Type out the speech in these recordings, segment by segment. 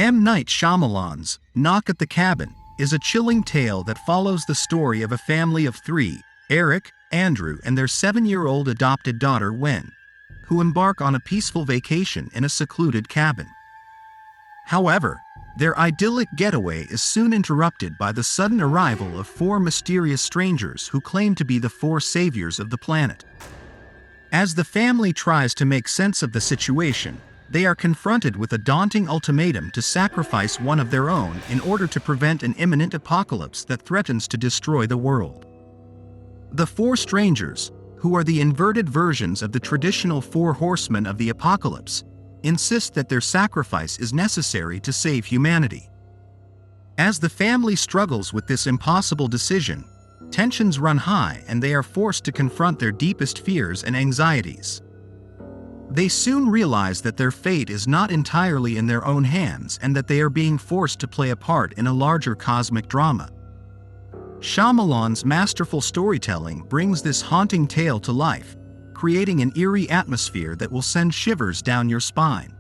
Night Shyamalan's Knock at the Cabin is a chilling tale that follows the story of a family of three, Eric, Andrew, and their 7-year-old adopted daughter Wen, who embark on a peaceful vacation in a secluded cabin. However, their idyllic getaway is soon interrupted by the sudden arrival of 4 mysterious strangers who claim to be the 4 saviors of the planet. As the family tries to make sense of the situation, they are confronted with a daunting ultimatum to sacrifice one of their own in order to prevent an imminent apocalypse that threatens to destroy the world. The 4 strangers, who are the inverted versions of the traditional 4 horsemen of the apocalypse, insist that their sacrifice is necessary to save humanity. As the family struggles with this impossible decision, tensions run high and they are forced to confront their deepest fears and anxieties. They soon realize that their fate is not entirely in their own hands and that they are being forced to play a part in a larger cosmic drama. Shyamalan's masterful storytelling brings this haunting tale to life, creating an eerie atmosphere that will send shivers down your spine.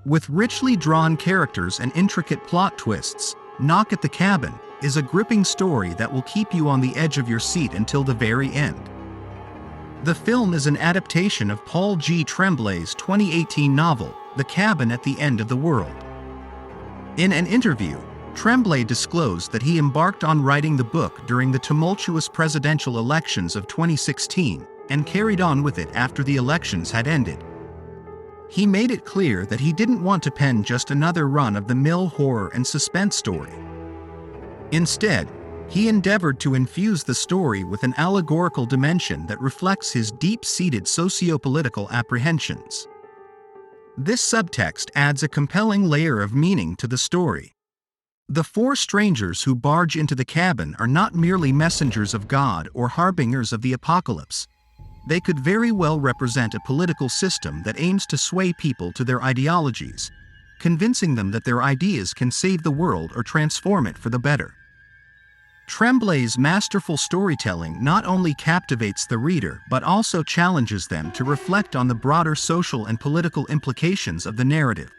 With richly drawn characters and intricate plot twists, Knock at the Cabin is a gripping story that will keep you on the edge of your seat until the very end. The film is an adaptation of Paul G. Tremblay's 2018 novel, The Cabin at the End of the World. In an interview, Tremblay disclosed that he embarked on writing the book during the tumultuous presidential elections of 2016 and carried on with it after the elections had ended. He made it clear that he didn't want to pen just another run-of-the-mill horror and suspense story. Instead, he endeavored to infuse the story with an allegorical dimension that reflects his deep-seated socio-political apprehensions. This subtext adds a compelling layer of meaning to the story. The 4 strangers who barge into the cabin are not merely messengers of God or harbingers of the apocalypse. They could very well represent a political system that aims to sway people to their ideologies, convincing them that their ideas can save the world or transform it for the better. Tremblay's masterful storytelling not only captivates the reader but also challenges them to reflect on the broader social and political implications of the narrative.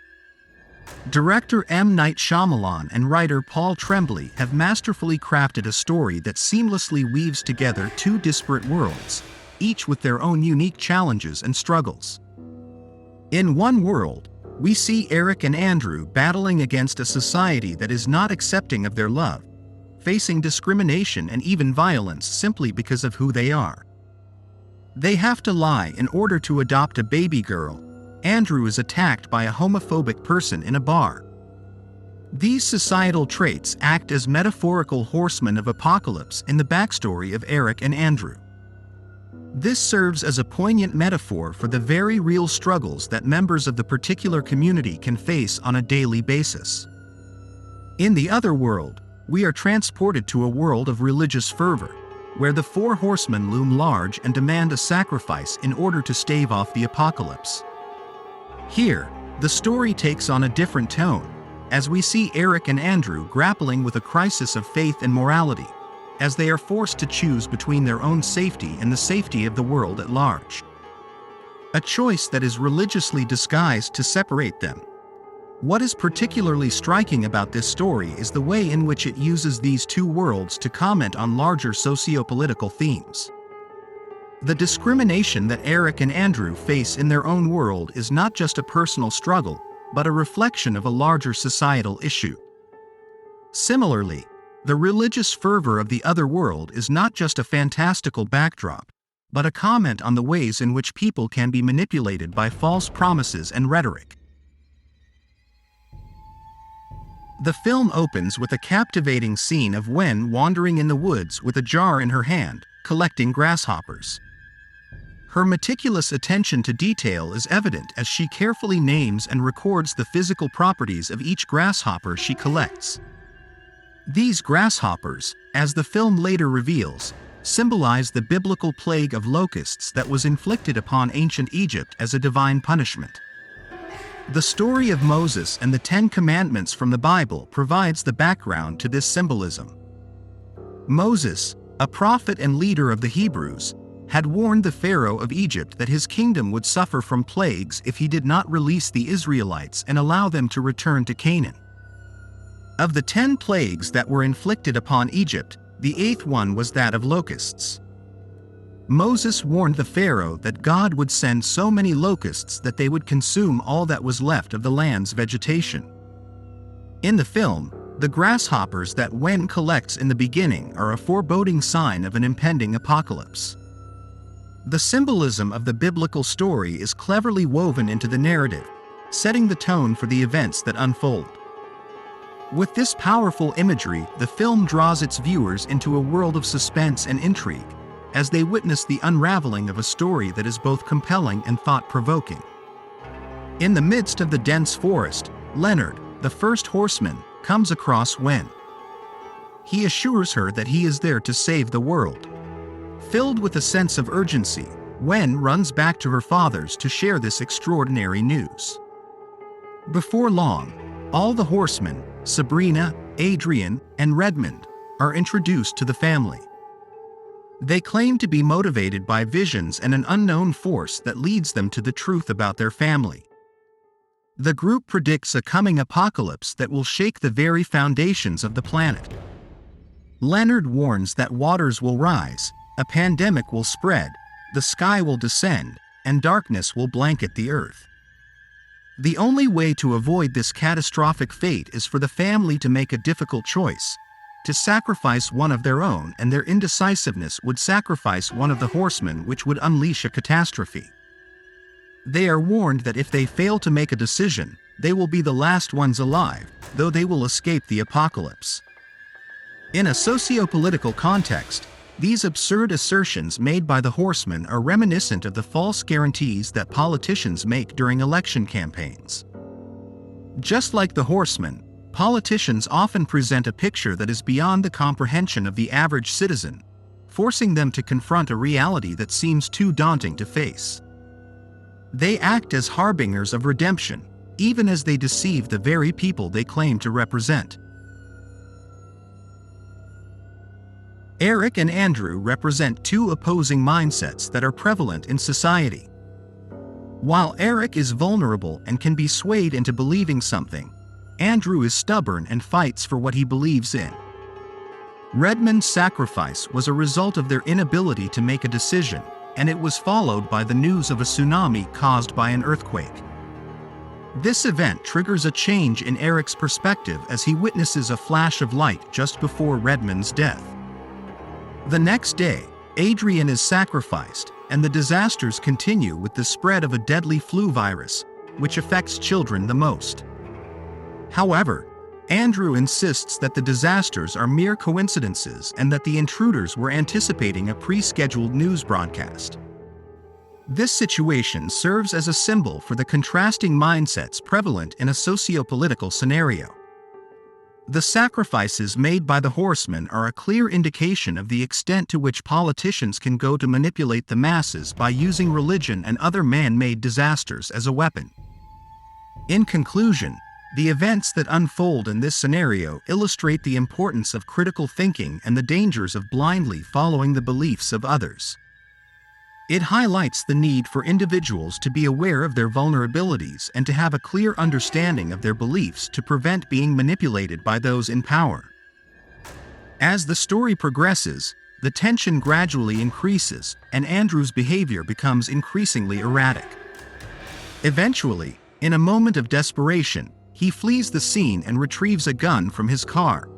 Director Night Shyamalan and writer Paul Tremblay have masterfully crafted a story that seamlessly weaves together 2 disparate worlds, each with their own unique challenges and struggles. In one world, we see Eric and Andrew battling against a society that is not accepting of their love, facing discrimination and even violence simply because of who they are. They have to lie in order to adopt a baby girl. Andrew is attacked by a homophobic person in a bar. These societal traits act as metaphorical horsemen of apocalypse in the backstory of Eric and Andrew. This serves as a poignant metaphor for the very real struggles that members of the particular community can face on a daily basis. In the other world, we are transported to a world of religious fervor, where the 4 horsemen loom large and demand a sacrifice in order to stave off the apocalypse. Here, the story takes on a different tone, as we see Eric and Andrew grappling with a crisis of faith and morality, as they are forced to choose between their own safety and the safety of the world at large. A choice that is religiously disguised to separate them. What is particularly striking about this story is the way in which it uses these 2 worlds to comment on larger socio-political themes. The discrimination that Eric and Andrew face in their own world is not just a personal struggle, but a reflection of a larger societal issue. Similarly, the religious fervor of the other world is not just a fantastical backdrop, but a comment on the ways in which people can be manipulated by false promises and rhetoric. The film opens with a captivating scene of Wen wandering in the woods with a jar in her hand, collecting grasshoppers. Her meticulous attention to detail is evident as she carefully names and records the physical properties of each grasshopper she collects. These grasshoppers, as the film later reveals, symbolize the biblical plague of locusts that was inflicted upon ancient Egypt as a divine punishment. The story of Moses and the 10 Commandments from the Bible provides the background to this symbolism. Moses, a prophet and leader of the Hebrews, had warned the Pharaoh of Egypt that his kingdom would suffer from plagues if he did not release the Israelites and allow them to return to Canaan. Of the 10 plagues that were inflicted upon Egypt, the 8th one was that of locusts. Moses warned the Pharaoh that God would send so many locusts that they would consume all that was left of the land's vegetation. In the film, the grasshoppers that Wen collects in the beginning are a foreboding sign of an impending apocalypse. The symbolism of the biblical story is cleverly woven into the narrative, setting the tone for the events that unfold. With this powerful imagery, the film draws its viewers into a world of suspense and intrigue, as they witness the unraveling of a story that is both compelling and thought-provoking. In the midst of the dense forest, Leonard, the first horseman, comes across Wen. He assures her that he is there to save the world. Filled with a sense of urgency, Wen runs back to her father's to share this extraordinary news. Before long, all the horsemen, Sabrina, Adrian, and Redmond, are introduced to the family. They claim to be motivated by visions and an unknown force that leads them to the truth about their family. The group predicts a coming apocalypse that will shake the very foundations of the planet. Leonard warns that waters will rise, a pandemic will spread, the sky will descend, and darkness will blanket the earth. The only way to avoid this catastrophic fate is for the family to make a difficult choice, to sacrifice one of their own, and their indecisiveness would sacrifice one of the horsemen, which would unleash a catastrophe. They are warned that if they fail to make a decision, they will be the last ones alive, though they will escape the apocalypse. In a socio-political context, these absurd assertions made by the horsemen are reminiscent of the false guarantees that politicians make during election campaigns. Just like the horsemen, politicians often present a picture that is beyond the comprehension of the average citizen, forcing them to confront a reality that seems too daunting to face. They act as harbingers of redemption, even as they deceive the very people they claim to represent. Eric and Andrew represent two opposing mindsets that are prevalent in society. While Eric is vulnerable and can be swayed into believing something, Andrew is stubborn and fights for what he believes in. Redmond's sacrifice was a result of their inability to make a decision, and it was followed by the news of a tsunami caused by an earthquake. This event triggers a change in Eric's perspective as he witnesses a flash of light just before Redmond's death. The next day, Adrian is sacrificed, and the disasters continue with the spread of a deadly flu virus, which affects children the most. However, Andrew insists that the disasters are mere coincidences and that the intruders were anticipating a pre-scheduled news broadcast. This situation serves as a symbol for the contrasting mindsets prevalent in a socio-political scenario. The sacrifices made by the horsemen are a clear indication of the extent to which politicians can go to manipulate the masses by using religion and other man-made disasters as a weapon. In conclusion, the events that unfold in this scenario illustrate the importance of critical thinking and the dangers of blindly following the beliefs of others. It highlights the need for individuals to be aware of their vulnerabilities and to have a clear understanding of their beliefs to prevent being manipulated by those in power. As the story progresses, the tension gradually increases, and Andrew's behavior becomes increasingly erratic. Eventually, in a moment of desperation, he flees the scene and retrieves a gun from his car.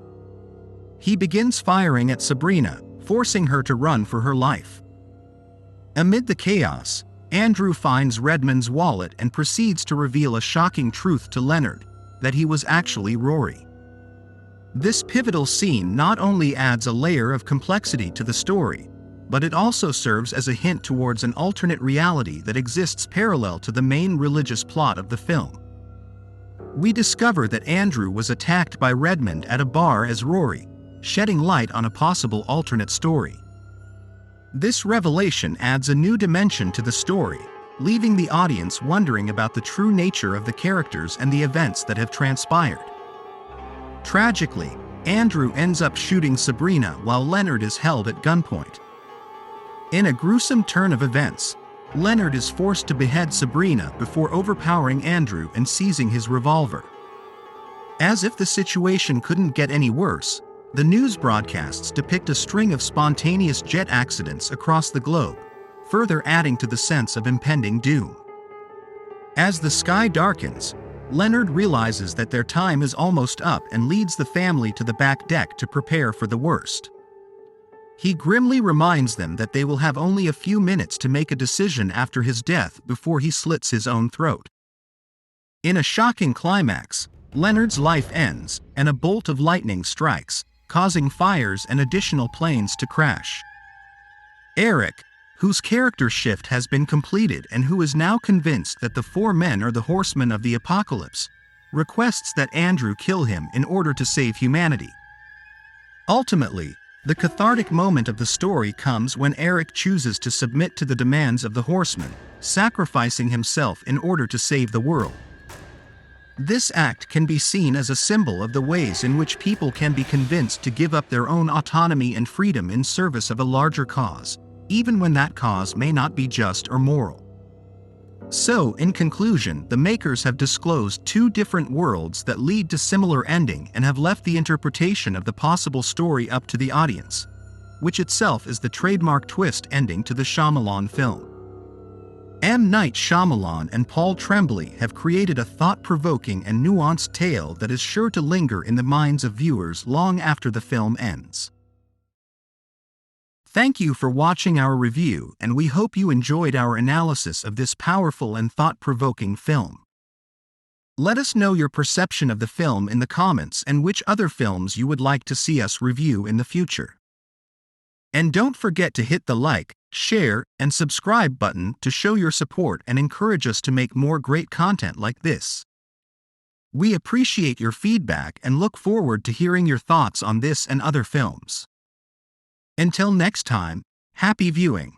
He begins firing at Sabrina, forcing her to run for her life. Amid the chaos, Andrew finds Redmond's wallet and proceeds to reveal a shocking truth to Leonard, that he was actually Rory. This pivotal scene not only adds a layer of complexity to the story, but it also serves as a hint towards an alternate reality that exists parallel to the main religious plot of the film. We discover that Andrew was attacked by Redmond at a bar as Rory, shedding light on a possible alternate story. This revelation adds a new dimension to the story, leaving the audience wondering about the true nature of the characters and the events that have transpired. Tragically, Andrew ends up shooting Sabrina while Leonard is held at gunpoint. In a gruesome turn of events, Leonard is forced to behead Sabrina before overpowering Andrew and seizing his revolver. As if the situation couldn't get any worse, the news broadcasts depict a string of spontaneous jet accidents across the globe, further adding to the sense of impending doom. As the sky darkens, Leonard realizes that their time is almost up and leads the family to the back deck to prepare for the worst. He grimly reminds them that they will have only a few minutes to make a decision after his death before he slits his own throat. In a shocking climax, Leonard's life ends, and a bolt of lightning strikes, causing fires and additional planes to crash. Eric, whose character shift has been completed and who is now convinced that the four men are the horsemen of the apocalypse, requests that Andrew kill him in order to save humanity. Ultimately, the cathartic moment of the story comes when Eric chooses to submit to the demands of the horsemen, sacrificing himself in order to save the world. This act can be seen as a symbol of the ways in which people can be convinced to give up their own autonomy and freedom in service of a larger cause, even when that cause may not be just or moral. So, in conclusion, the makers have disclosed two different worlds that lead to similar ending and have left the interpretation of the possible story up to the audience, which itself is the trademark twist ending to the Shyamalan film. Night Shyamalan and Paul Tremblay have created a thought-provoking and nuanced tale that is sure to linger in the minds of viewers long after the film ends. Thank you for watching our review, and we hope you enjoyed our analysis of this powerful and thought-provoking film. Let us know your perception of the film in the comments and which other films you would like to see us review in the future. And don't forget to hit the like, share, and subscribe button to show your support and encourage us to make more great content like this. We appreciate your feedback and look forward to hearing your thoughts on this and other films. Until next time, happy viewing.